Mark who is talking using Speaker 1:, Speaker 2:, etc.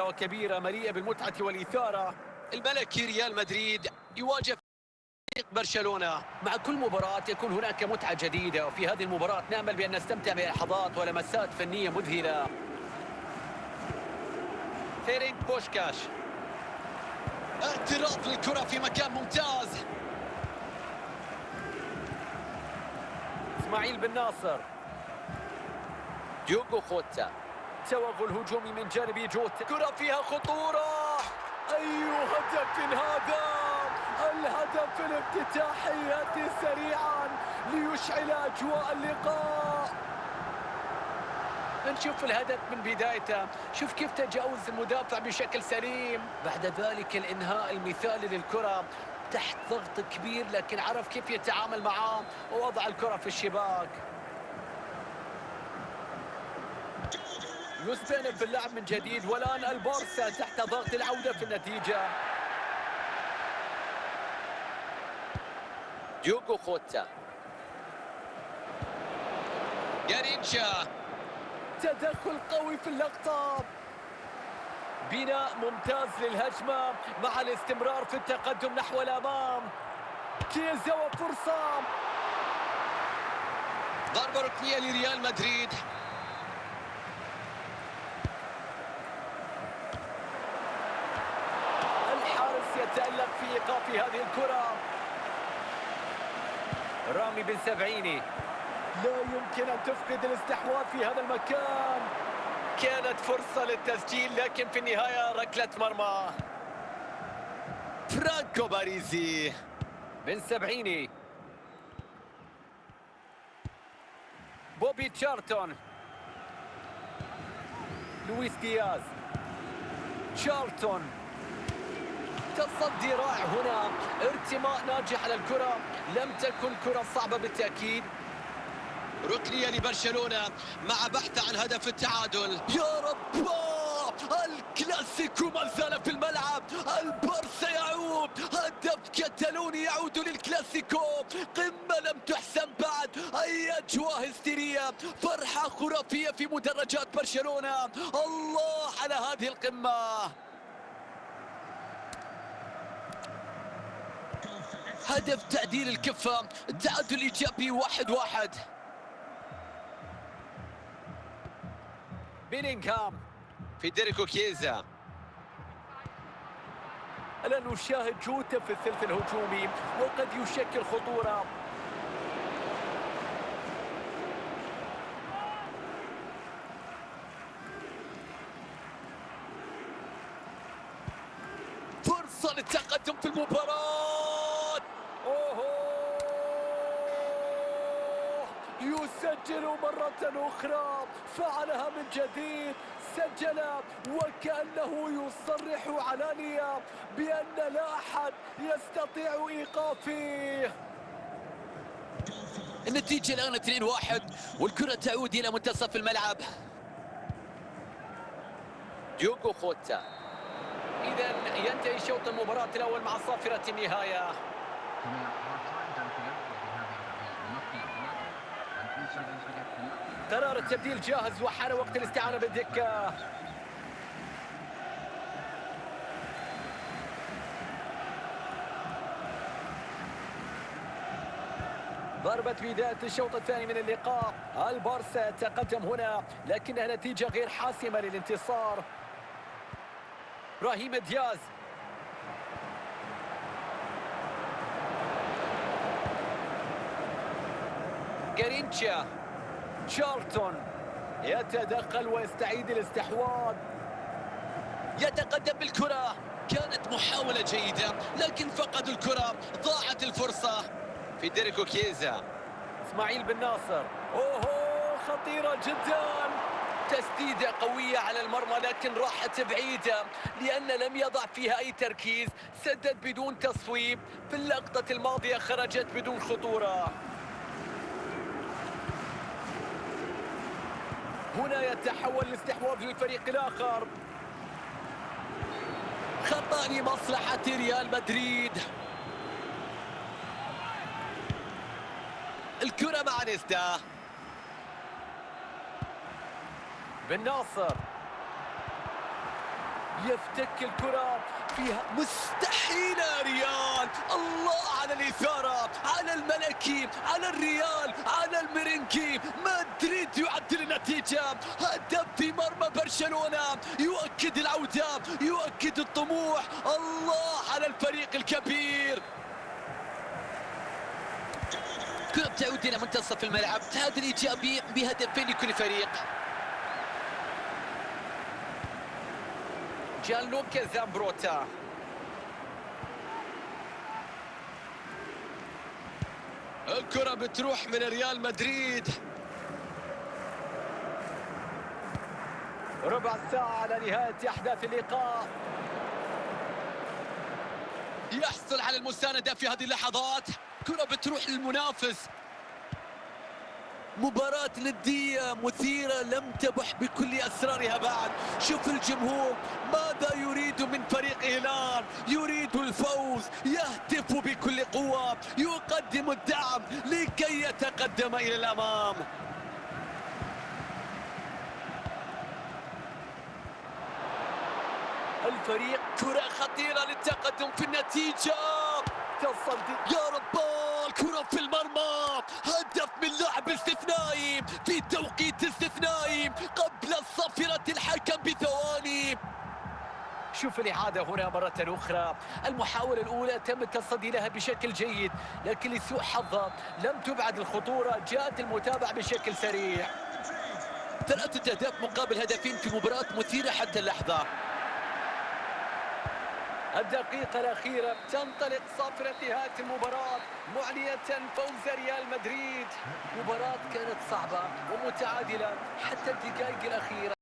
Speaker 1: وكبيرة مليئة بالمتعة والإثارة.
Speaker 2: الملكي ريال مدريد يواجه فريق برشلونة.
Speaker 1: مع كل مباراة يكون هناك متعة جديدة، وفي هذه المباراة نأمل بأن نستمتع بلحظات ولمسات فنية مذهلة.
Speaker 2: فيرينك بوشكاش، اعتراض للكرة في مكان ممتاز.
Speaker 1: إسماعيل بن ناصر، ديوغو خوتا، توغل هجومي من جانب جوتا، كرة فيها خطورة. أي هدف هذا! الهدف الافتتاحي يأتي سريعا ليشعل أجواء اللقاء. نشوف الهدف من بدايته، شوف كيف تجاوز المدافع بشكل سليم. بعد ذلك الإنهاء المثالي للكرة تحت ضغط كبير، لكن عرف كيف يتعامل معاه ووضع الكرة في الشباك. يستأنف اللعب من جديد، والآن البارسا تحت ضغط العودة في النتيجة. ديوغو خوتا،
Speaker 2: جارينشا،
Speaker 1: تدخل قوي في اللقطة. بناء ممتاز للهجمة مع الاستمرار في التقدم نحو الأمام. كيزا وفرصة.
Speaker 2: ضربة ركنية لريال مدريد.
Speaker 1: الحارس يتألق في إيقاف هذه الكرة. رامي بن سبعيني، لا يمكن أن تفقد الاستحواذ في هذا المكان. كانت فرصة للتسجيل، لكن في النهاية ركلة مرمى.
Speaker 2: فرانكو باريزي،
Speaker 1: بن سبعيني، بوبي تشارلتون، لويس دياز، تشارلتون، تصدي رائع هنا، ارتماء ناجح على الكرة. لم تكن كرة صعبة بالتأكيد.
Speaker 2: ركنية لبرشلونة مع بحث عن هدف التعادل.
Speaker 1: يا رب، الكلاسيكو ما زال في الملعب. البارسا يعود، هدف كتالوني يعود للكلاسيكو. قمة لم تحسم بعد. أي أجواء هستيرية، فرحة خرافية في مدرجات برشلونة. الله على هذه القمة. هدف تعديل الكفة، التعادل الإيجابي 1-1. بيلينغهام،
Speaker 2: فيدريكو كيزا.
Speaker 1: الآن نشاهد جوتا في الثلث الهجومي وقد يشكل خطورة. فرصة للتقدم في المباراة. يسجل مرة أخرى، فعلها من جديد، سجل وكأنه يصرح علانية بأن لا أحد يستطيع إيقافه.
Speaker 2: النتيجة الآن 2-1 والكرة تعود إلى منتصف الملعب.
Speaker 1: ديوغو خوتا. إذن ينتهي شوط المباراة الأول مع صافرة النهاية. قرار التبديل جاهز وحان وقت الاستعانة بالدكة. ضربة بداية الشوط الثاني من اللقاء. البارسا تقدم هنا، لكنها نتيجة غير حاسمة للانتصار. إبراهيم دياز، جارينشا، تشارلتون يتدخل ويستعيد الاستحواذ.
Speaker 2: يتقدم بالكرة، كانت محاولة جيدة لكن فقدوا الكرة، ضاعت الفرصة. فيدريكو كيزا،
Speaker 1: إسماعيل بن ناصر، خطيرة جدا. تسديدة قوية على المرمى لكن راحت بعيدة لأن لم يضع فيها أي تركيز. سدد بدون تصويب. في اللقطة الماضية خرجت بدون خطورة. هنا يتحول الاستحواذ للفريق الآخر. خطأ لمصلحة ريال مدريد.
Speaker 2: الكرة مع نيستا.
Speaker 1: بن ناصر، يفتك الكرة فيها مستحيلة يا ريال. الله على الإثارة، على الملكي، على الريال، على الميرينكي. مدريد يعدل النتيجة. هدف في مرمى برشلونة يؤكد العودة، يؤكد الطموح. الله على الفريق الكبير. كرة تعود إلى منتصف الملعب، تعادل إيجابي بهدفين لكل فريق. جانلوكا زامبروتا،
Speaker 2: الكرة بتروح من ريال مدريد.
Speaker 1: ربع ساعة على نهاية أحداث اللقاء.
Speaker 2: يحصل على المساندة في هذه اللحظات. كرة بتروح للمنافس.
Speaker 1: مباراة ندية مثيرة لم تبح بكل أسرارها بعد. شوف الجمهور ماذا يريد من فريق هلال، يريد الفوز، يهتف بكل قوة، يقدم الدعم لكي يتقدم إلى الأمام. الفريق كرة خطيرة للتقدم في النتيجة. تصدي يا رب، الكرة في المرمى. هدف من لاعب استثنائي في توقيت استثنائي قبل صافرة الحكم بثواني. شوف الإعادة هنا مرة أخرى. المحاولة الأولى تم التصدي لها بشكل جيد، لكن لسوء حظها لم تبعد الخطورة. جاءت المتابعة بشكل سريع. 3 أهداف مقابل هدفين في مباراة مثيرة حتى اللحظة. الدقيقة الأخيرة تنطلق صافرة نهاية المباراة معنية فوز ريال مدريد. مباراة كانت صعبة ومتعادلة حتى الدقائق الأخيرة.